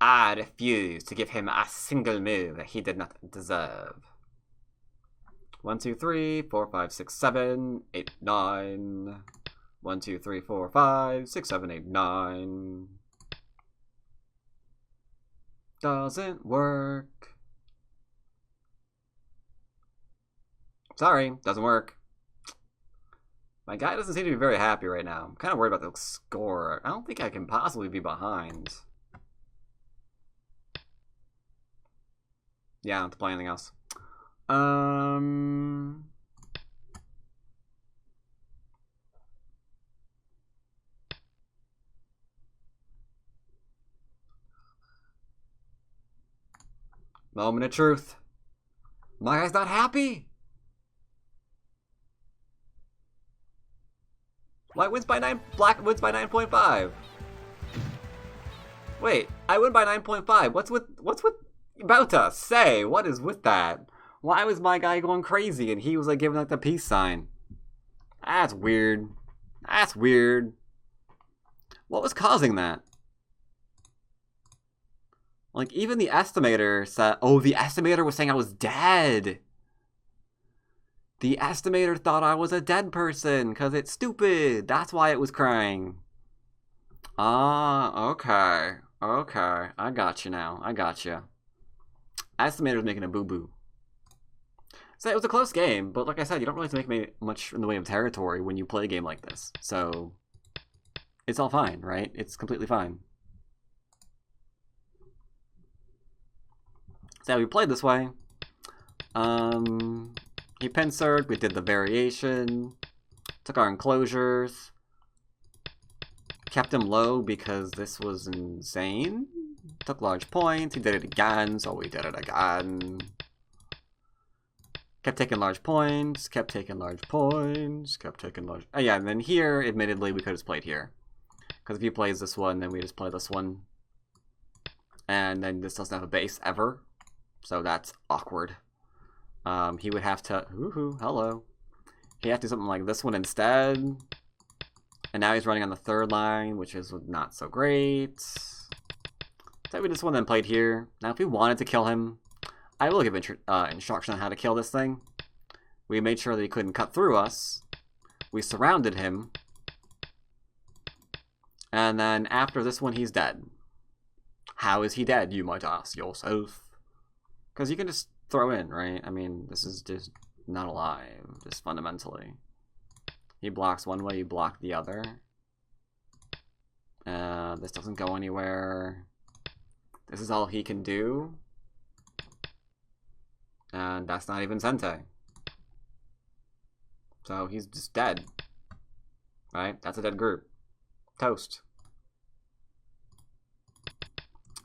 I refuse to give him a single move that he did not deserve. 1, 2, 3, 4, 5, 6, 7, 8, 9. 1, 2, 3, 4, 5, 6, 7, 8, 9. Doesn't work. Sorry, doesn't work. My guy doesn't seem to be very happy right now. I'm kind of worried about the score. I don't think I can possibly be behind. Yeah, I don't have to play anything else. Moment of truth. My guy's not happy. White wins by 9. Black wins by 9.5. Wait, I win by 9.5. What's with about us? Say, what is with that? Why was my guy going crazy and he was like giving like the peace sign? That's weird. That's weird. What was causing that? Like, even the estimator said... Oh, the estimator was saying I was dead. The estimator thought I was a dead person because it's stupid. That's why it was crying. Ah, okay. Okay. I got you now. I got you. Estimator's making a boo-boo. So it was a close game, but like I said, you don't really have to make much in the way of territory when you play a game like this. So it's all fine, right? It's completely fine. So we played this way. He pincered, we did the variation, took our enclosures, kept him low because this was insane, took large points, he did it again, so we did it again. Kept taking large points, kept taking large points, kept taking large... Oh yeah, and then here, admittedly, we could have just played here. Because if he plays this one, then we just play this one. And then this doesn't have a base ever. So that's awkward. He would have to... Woohoo, hello. He had to do something like this one instead. And now he's running on the third line, which is not so great. So we just went and played here. Now if we wanted to kill him, I will give instruction on how to kill this thing. We made sure that he couldn't cut through us. We surrounded him. And then after this one, he's dead. How is he dead, you might ask yourself? Because you can just throw in, right? I mean, this is just not alive, just fundamentally. He blocks one way, you block the other. This doesn't go anywhere. This is all he can do. And that's not even Sente. So he's just dead. Right? That's a dead group. Toast.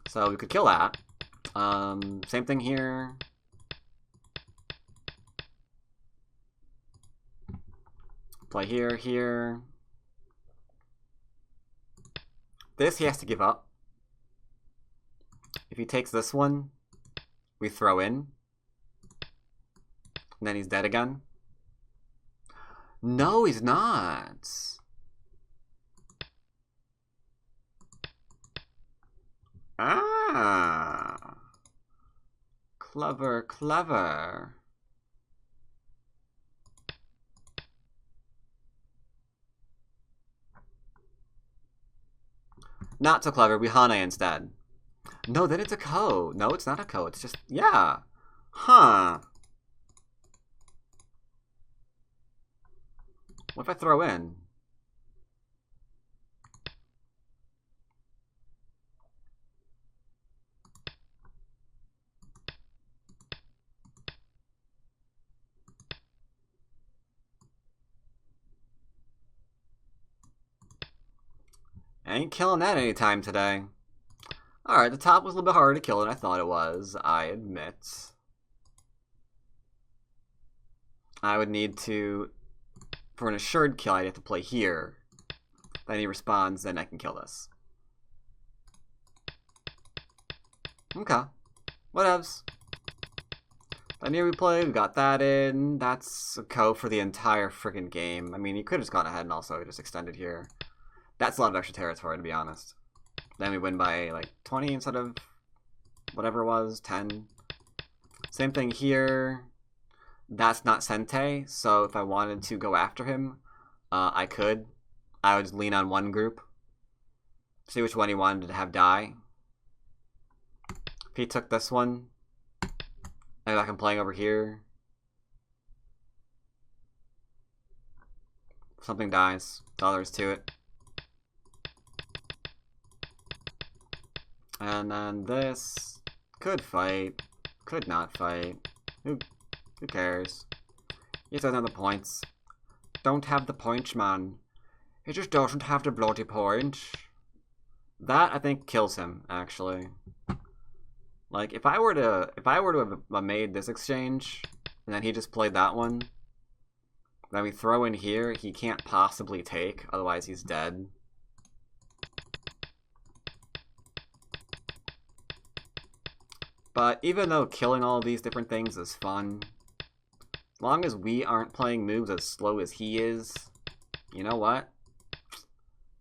So we could kill that. Same thing here. Play here, here. This he has to give up. If he takes this one, we throw in. And then he's dead again. No, he's not. Ah. Clever, clever. Not so clever. We Hane instead. No, then it's a Ko. No, it's not a Ko. It's just... Yeah. Huh. What if I throw in? I ain't killing that anytime today. Alright, the top was a little bit harder to kill than I thought it was, I admit. I would need to... For an assured kill, I'd have to play here. Then he responds, then I can kill this. Okay. Whatevs. Then here we play, we got that in. That's a Ko for the entire friggin' game. I mean, you could have just gone ahead and also just extended here. That's a lot of extra territory, to be honest. Then we win by, like, 20 instead of whatever it was, 10. Same thing here. That's not Sente, so if I wanted to go after him, I could. I would just lean on one group. See which one he wanted to have die. If he took this one, maybe I can play over here. Something dies. That's all there is to it. And then this could fight, could not fight. Who cares? He doesn't have the points. Don't have the points, man. He just doesn't have the bloody points. That I think kills him, actually. Like if I were to have made this exchange and then he just played that one, then we throw in here, he can't possibly take, otherwise he's dead. But even though killing all these different things is fun, as long as we aren't playing moves as slow as he is, you know what?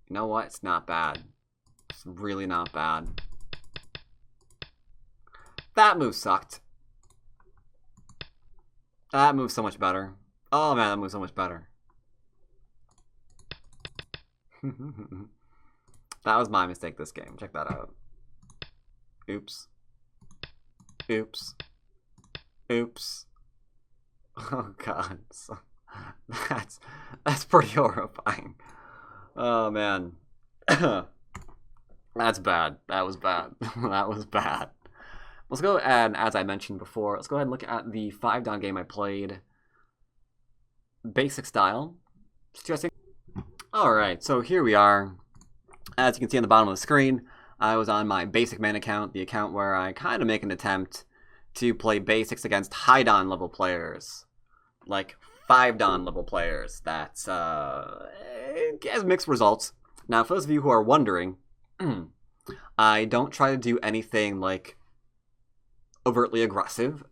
You know what? It's not bad. It's really not bad. That move sucked. That move's so much better. Oh man, that move's so much better. That was my mistake this game. Check that out. Oops. Oops. Oops. Oh god. That's pretty horrifying. Oh man. That's bad. That was bad. That was bad. Let's go and, as I mentioned before, let's go ahead and look at the 5-down game I played. Basic style. Stressing. Alright, so here we are. As you can see on the bottom of the screen, I was on my basic main account, the account where I kind of make an attempt to play basics against high-dan level players. Like 5-dan level players. That's, it has mixed results. Now, for those of you who are wondering, I don't try to do anything, like, overtly aggressive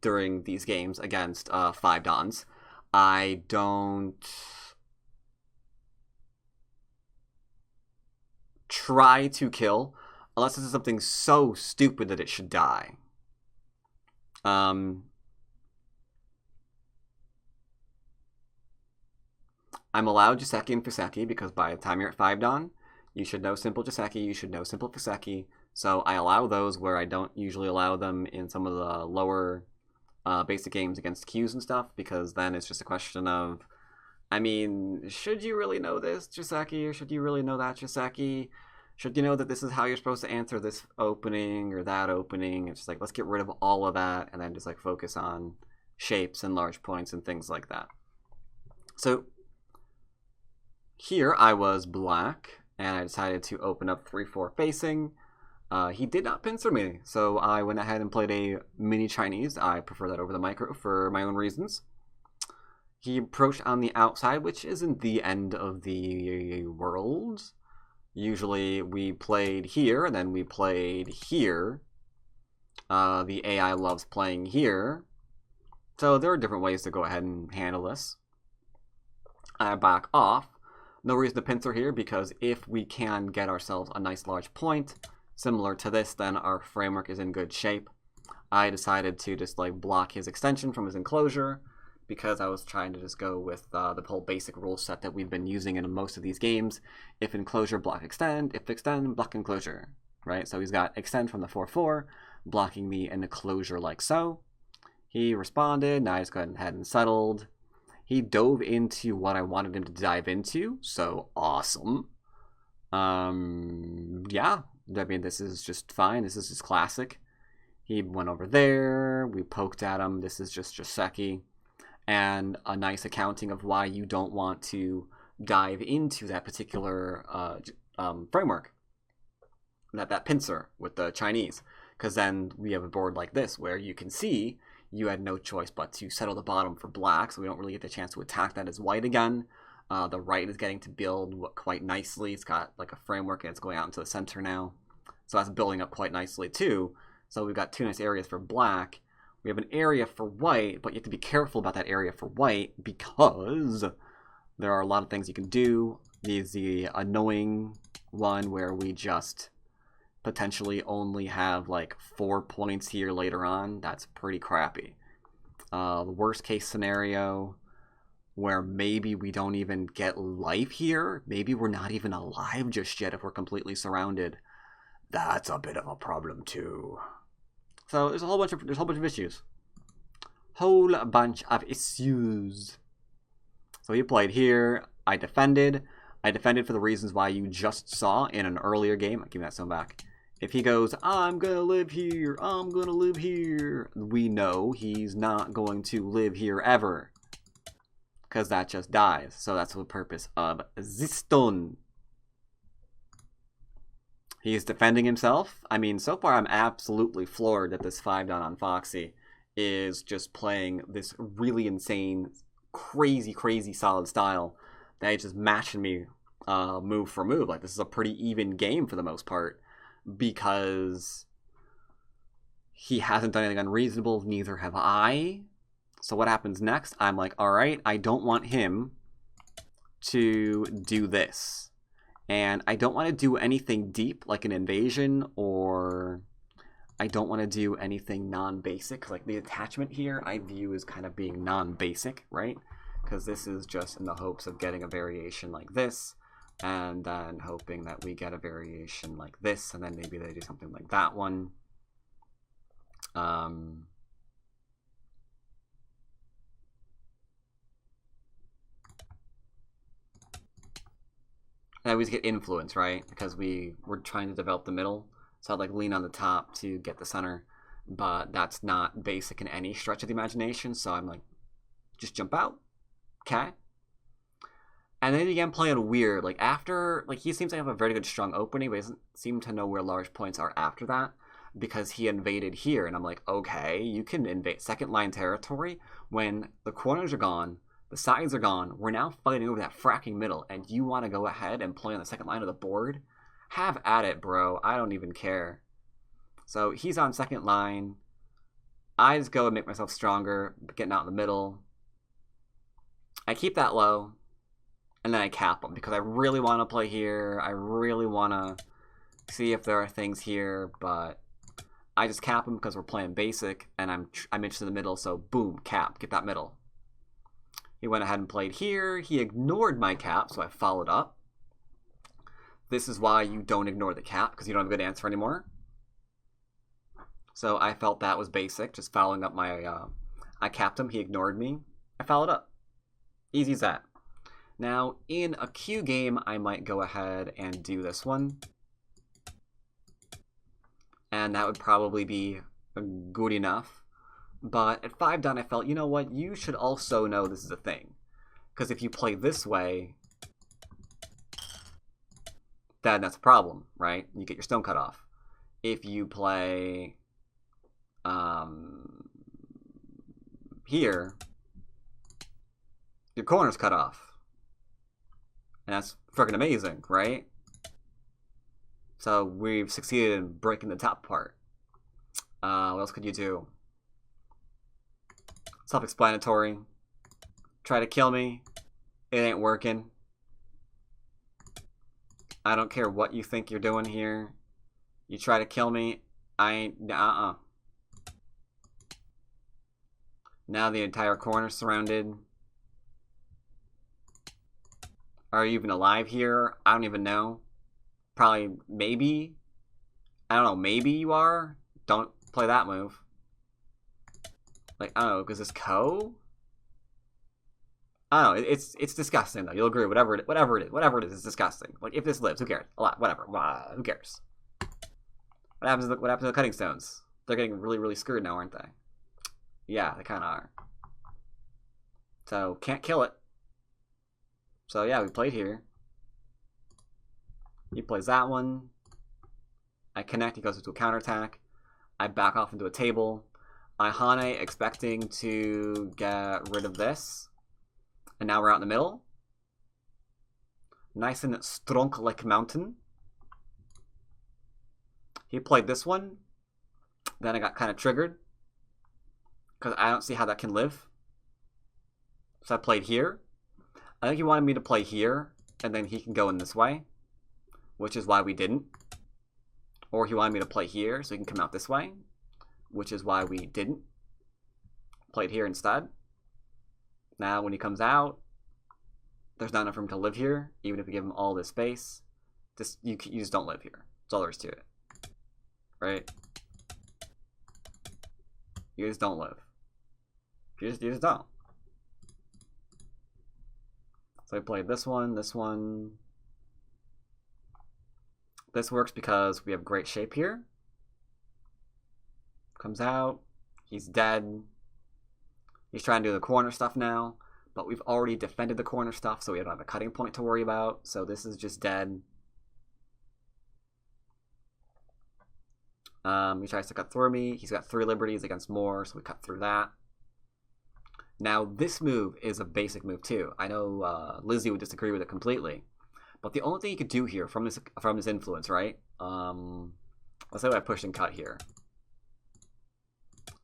during these games against 5-dans. I don't try to kill unless this is something so stupid that it should die. I'm allowed Joseki and Fuseki because by the time you're at 5-dan, you should know simple Joseki, you should know simple Fuseki. So I allow those where I don't usually allow them in some of the lower basic games against Qs and stuff, because then it's just a question of, I mean, should you really know this Joseki, or should you really know that Joseki? Should you know that this is how you're supposed to answer this opening or that opening? It's just like, let's get rid of all of that and then just like focus on shapes and large points and things like that. So here I was black, and I decided to open up 3-4 facing. He did not pincer me, so I went ahead and played a mini Chinese. I prefer that over the micro for my own reasons. He approached on the outside, which isn't the end of the world. Usually we played here, and then we played here. The AI loves playing here. So there are different ways to go ahead and handle this. I back off. No reason to pincer here, because if we can get ourselves a nice large point similar to this, then our framework is in good shape. I decided to just like block his extension from his enclosure, because I was trying to just go with the whole basic rule set that we've been using in most of these games. If enclosure, block extend. If extend, block enclosure. Right? So he's got extend from the 4-4, blocking the enclosure like so. He responded. Now I just go ahead and settled. He dove into what I wanted him to dive into, so awesome. Yeah, I mean, this is just fine. This is just classic. He went over there. We poked at him. This is just Joseki. And a nice accounting of why you don't want to dive into that particular framework. That pincer with the Chinese. Because then we have a board like this where you can see you had no choice but to settle the bottom for black, so we don't really get the chance to attack that as white again. The right is getting to build quite nicely. It's got like a framework and it's going out into the center now. So that's building up quite nicely too. So we've got two nice areas for black. We have an area for white, but you have to be careful about that area for white because there are a lot of things you can do. There's the annoying one where we just potentially only have like 4 points here later on. That's pretty crappy. The worst case scenario where maybe we don't even get life here. Maybe we're not even alive just yet if we're completely surrounded. That's a bit of a problem too. So there's a whole bunch of issues. Whole bunch of issues. So he played here. I defended. I defended for the reasons why you just saw in an earlier game. Give me that stone back. If he goes, I'm gonna live here, I'm gonna live here, we know he's not going to live here ever. Because that just dies. So that's the purpose of this stone. He's defending himself. I mean, so far I'm absolutely floored that this 5-down on Foxy is just playing this really insane, crazy solid style that he's just matching me move for move. Like, this is a pretty even game for the most part because he hasn't done anything unreasonable, neither have I. So what happens next? I'm like, alright, I don't want him to do this. And I don't want to do anything deep, like an invasion, or I don't want to do anything non-basic. Like, the attachment here, I view as kind of being non-basic, right? Because this is just in the hopes of getting a variation like this, and then hoping that we get a variation like this, and then maybe they do something like that one. I always get influence, right? Because we're trying to develop the middle. So I'd like lean on the top to get the center. But that's not basic in any stretch of the imagination. So I'm like, just jump out. Okay. And then he began playing weird. Like after, like he seems to have a very good strong opening, but he doesn't seem to know where large points are after that. Because he invaded here. And I'm like, okay, you can invade second line territory when the corners are gone. The sides are gone. We're now fighting over that fracking middle, and you want to go ahead and play on the second line of the board? Have at it, bro. I don't even care. So he's on second line. I just go and make myself stronger, getting out in the middle. I keep that low, and then I cap him because I really want to play here. I really want to see if there are things here, but I just cap him because we're playing basic, and I'm interested in the middle, so boom, cap, get that middle. He went ahead and played here. He ignored my cap, so I followed up. This is why you don't ignore the cap, because you don't have a good answer anymore. So I felt that was basic, just following up my... I capped him, he ignored me. I followed up. Easy as that. Now, in a Q game, I might go ahead and do this one. And that would probably be good enough. But at 5 down, I felt, you know what? You should also know this is a thing. Because if you play this way, then that's a problem, right? You get your stone cut off. If you play here, your corner's cut off. And that's freaking amazing, right? So we've succeeded in breaking the top part. What else could you do? Self-explanatory. Try to kill me. It ain't working. I don't care what you think you're doing here. You try to kill me. I ain't... Now the entire corner's surrounded. Are you even alive here? I don't even know. Probably, maybe. I don't know, maybe you are. Don't play that move. Like, I don't know, because this co? I don't know, it's disgusting though. You'll agree, whatever it is, it's disgusting. Like, if this lives, who cares? A lot, whatever. Who cares? What happens to the cutting stones? They're getting really screwed now, aren't they? Yeah, they kinda are. So, can't kill it. So yeah, we played here. He plays that one. I connect, he goes into a counterattack. I back off into a table. I Hane expecting to get rid of this. And now we're out in the middle. Nice and strong like mountain. He played this one. Then I got kind of triggered. Because I don't see how that can live. So I played here. I think he wanted me to play here. And then he can go in this way. Which is why we didn't. Or he wanted me to play here so he can come out this way. Which is why we didn't. Played here instead. Now when he comes out, there's not enough room to live here, even if we give him all this space. You just don't live here. That's all there is to it. Right? You just don't live. You just don't. So I played this one, this one. This works because we have great shape here. Comes out. He's dead. He's trying to do the corner stuff now, but we've already defended the corner stuff, so we don't have a cutting point to worry about. So this is just dead. He tries to cut through me. He's got 3 liberties against more, so we cut through that. Now, this move is a basic move, too. I know Lizzie would disagree with it completely. But the only thing you could do here from this influence, right? Let's say I push and cut here.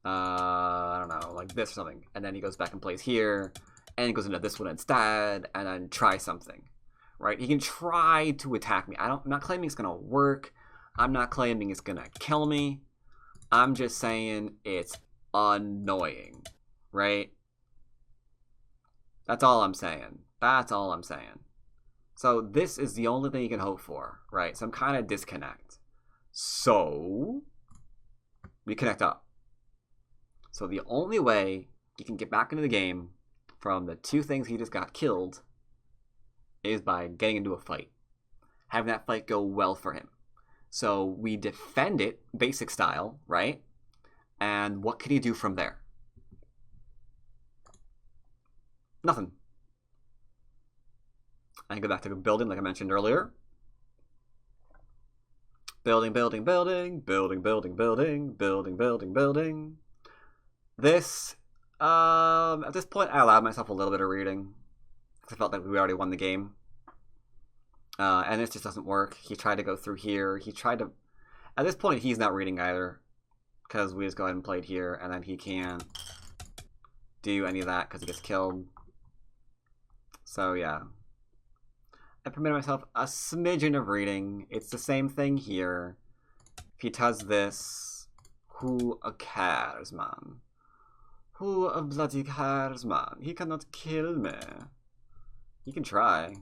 I don't know, like this or something. And then he goes back and plays here. And he goes into this one instead. And then try something. Right? He can try to attack me. I'm not claiming it's going to work. I'm not claiming it's going to kill me. I'm just saying it's annoying. Right? That's all I'm saying. That's all I'm saying. So this is the only thing you can hope for, right? Some kind of disconnect. So we connect up. So the only way you can get back into the game from the 2 things he just got killed is by getting into a fight. Having that fight go well for him. So we defend it, basic style, right? And what can he do from there? Nothing. I can go back to building like I mentioned earlier. Building, building, building, building, building, building, building, building, building. This, at this point, I allowed myself a little bit of reading. I felt like we already won the game. And this just doesn't work. He tried to go through here. He tried to... At this point, he's not reading either. Because we just go ahead and played here. And then he can't do any of that because he gets killed. So, yeah. I permitted myself a smidgen of reading. It's the same thing here. If he does this, who cares, man? Who bloody cares, man? He cannot kill me. He can try.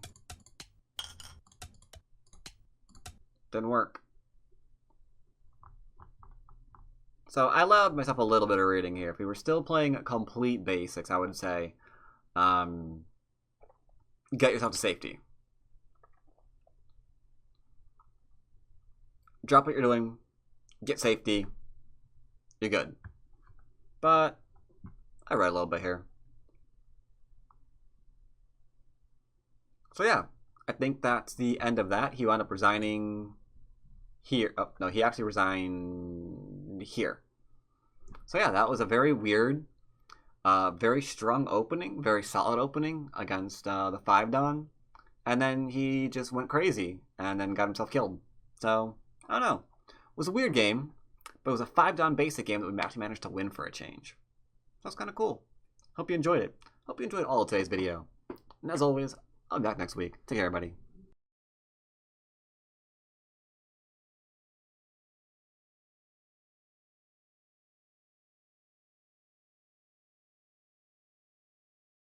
Didn't work. So I allowed myself a little bit of reading here. If we were still playing complete basics, I would say, get yourself to safety. Drop what you're doing. Get safety. You're good. But I read a little bit here. So yeah, I think that's the end of that. He wound up resigning here. Oh, no, he actually resigned here. So yeah, that was a very weird, very strong opening, very solid opening against the 5-Dan. And then he just went crazy and then got himself killed. So, I don't know. It was a weird game, but it was a 5-Dan basic game that we actually managed to win for a change. So that's kind of cool. Hope you enjoyed it. Hope you enjoyed all of today's video. And as always, I'll be back next week. Take care, everybody.